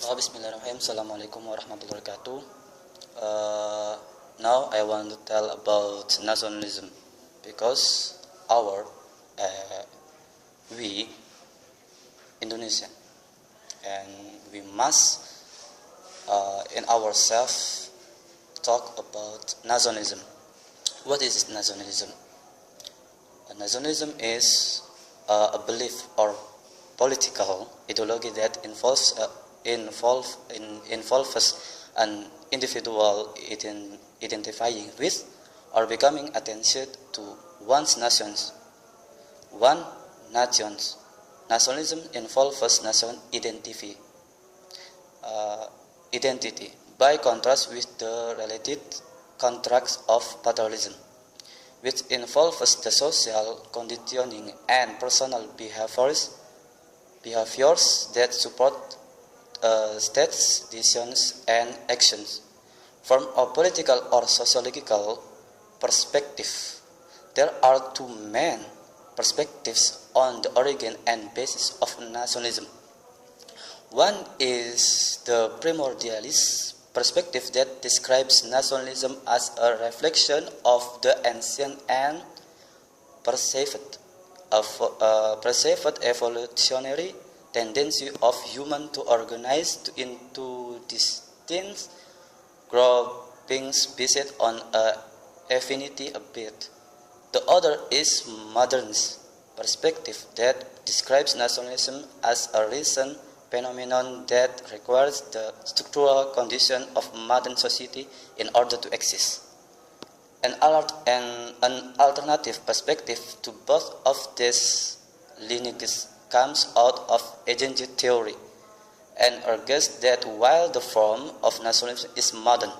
Bismillahirrahmanirrahim. Assalamualaikum warahmatullahi wabarakatuh. Now I want to tell about nationalism because uh, we Indonesian and we must in ourselves talk about nationalism. What is nationalism? Nationalism is a belief or political ideology that involves an individual identifying with or becoming attached to one's nations. One nations. Nationalism involves nation identity. By contrast with the related contracts of patriotism, which involves the social conditioning and personal behaviors that support states' decisions and actions. From a political or sociological perspective, there are two main perspectives on the origin and basis of nationalism. One is the primordialist perspective that describes nationalism as a reflection of the ancient and perceived evolutionary tendency of human to organize into distinct groupings based on affinity a bit. The other is modernist perspective that describes nationalism as a recent phenomenon that requires the structural condition of modern society in order to exist. An alternative perspective to both of these lineages comes out of agency theory and argues that while the form of nationalism is modern,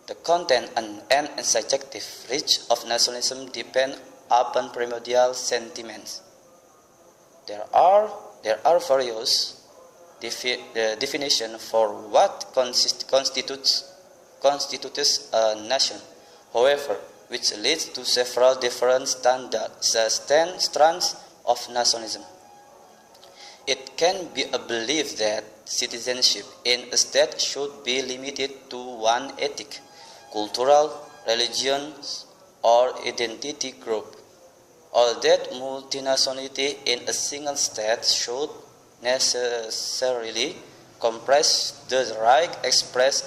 the content and subjective reach of nationalism depend upon primordial sentiments. There are various definitions for what constitutes a nation, however, which leads to several different strands of nationalism. It can be a belief that citizenship in a state should be limited to one ethnic, cultural, religious, or identity group, or that multinationality in a single state should necessarily comprise the right express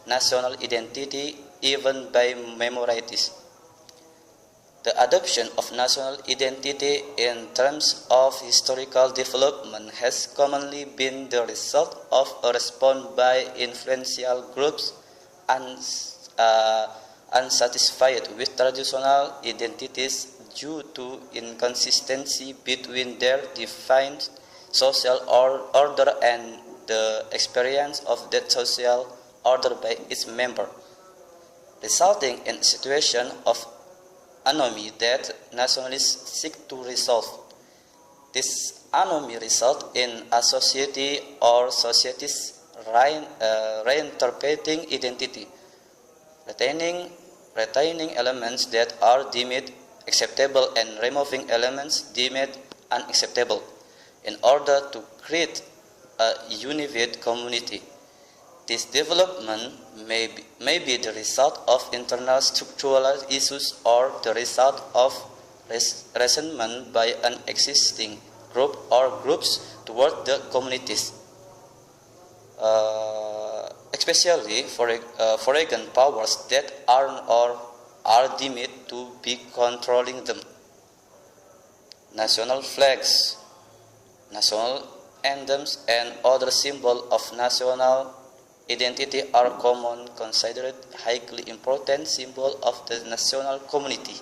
national identity even by minorities. The adoption of national identity in terms of historical development has commonly been the result of a response by influential groups unsatisfied with traditional identities due to inconsistency between their defined social order and the experience of that social order by its member, resulting in a situation of anomaly that nationalists seek to resolve. This anomaly results in a society or societies reinterpreting identity, retaining elements that are deemed acceptable and removing elements deemed unacceptable in order to create a unified community. This development may be the result of internal structural issues or the result of resentment by an existing group or groups toward the communities, especially foreign powers that are deemed to be controlling them. National flags, national anthems, and other symbols of national identity are considered highly important symbols of the national community.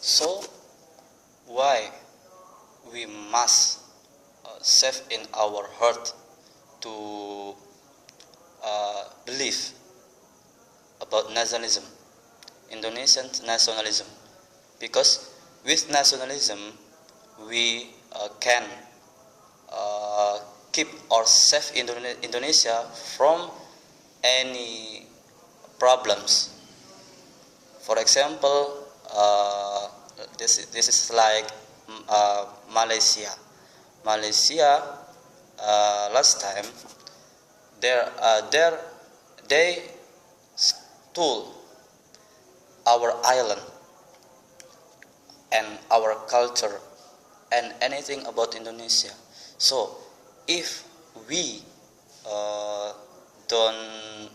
So, why we must save in our heart to believe about nationalism, Indonesian nationalism? Because with nationalism, we can keep or save Indonesia from any problems. For example, this is like Malaysia. Malaysia last time they stole our island and our culture and anything about Indonesia. So if we don't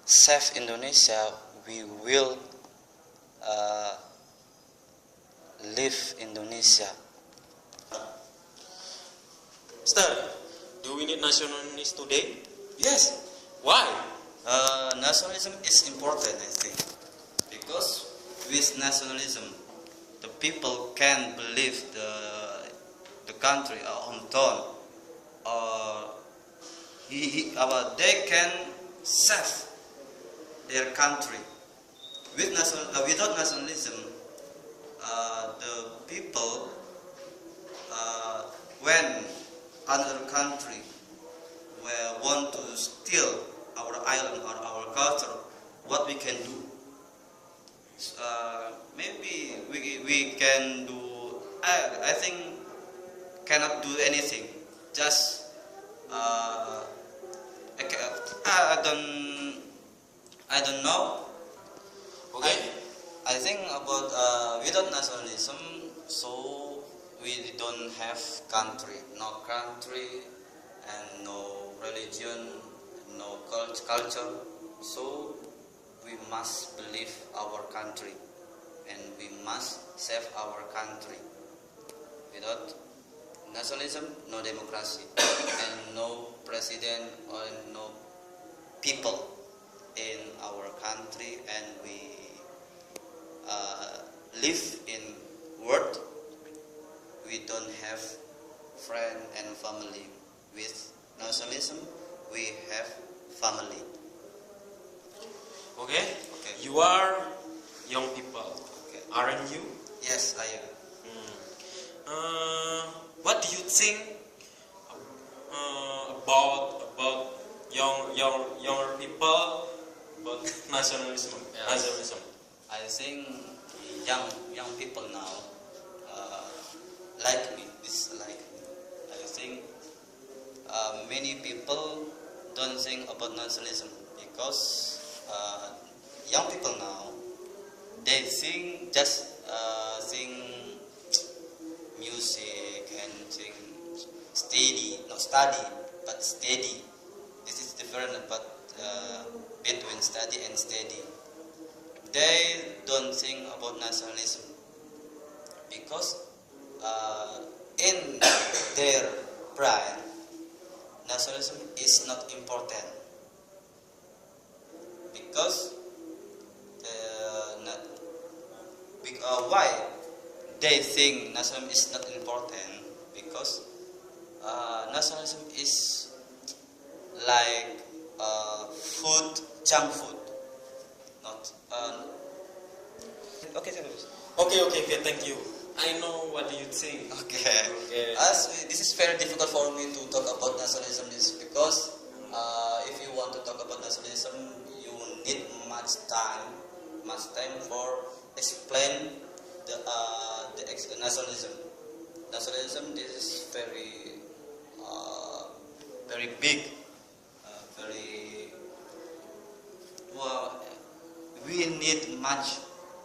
save Indonesia, we will leave Indonesia. Sir, do we need nationalism today? Yes, Why? nationalism is important, I think, because with nationalism, the people can believe the country, hometown, or they can save their country. Without nationalism, the people, when another country want to steal our island or our culture, what we can do? Maybe we can do. I think cannot do anything. Just I don't know. Okay. I think about without nationalism, so we don't have country, no country, and no religion, no culture. So we must believe our country, and we must save our country. Without nationalism, no democracy, and no president or no people in our country, and we live in world. We don't have friend and family. With nationalism, we have family. Okay. Okay. You are young people, Okay. aren't you? Yes, I am. What do you think about younger people about nationalism? Yes. Nationalism. I think young people now like me. This like me. I think many people don't think about nationalism because young people now they think just sing music and sing steady, not study, but steady. This is different, but between study and steady. They don't think about nationalism because in their pride, nationalism is not important because why they think nationalism is not important because nationalism is like food, junk food, not. Okay, Okay, thank you. I know what do you think. okay. Okay. This is very difficult for me to talk about nationalism is because if you want to talk about nationalism, you need much time for explain the nationalism. Nationalism this is very big, very well. We need much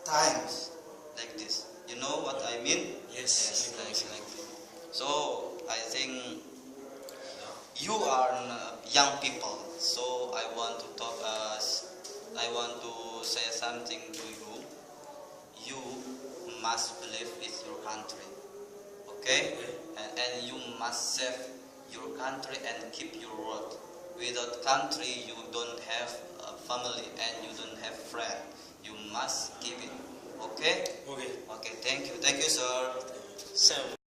times like this. You know what I mean? Yes. Like. So I think you are young people. So I want to talk. I want to say something to you. You must believe with your country, okay? And you must save your country and keep your word. Without country, you don't have a family and you don't have friend. You must keep it, okay? Okay. Okay, thank you, sir. Sam.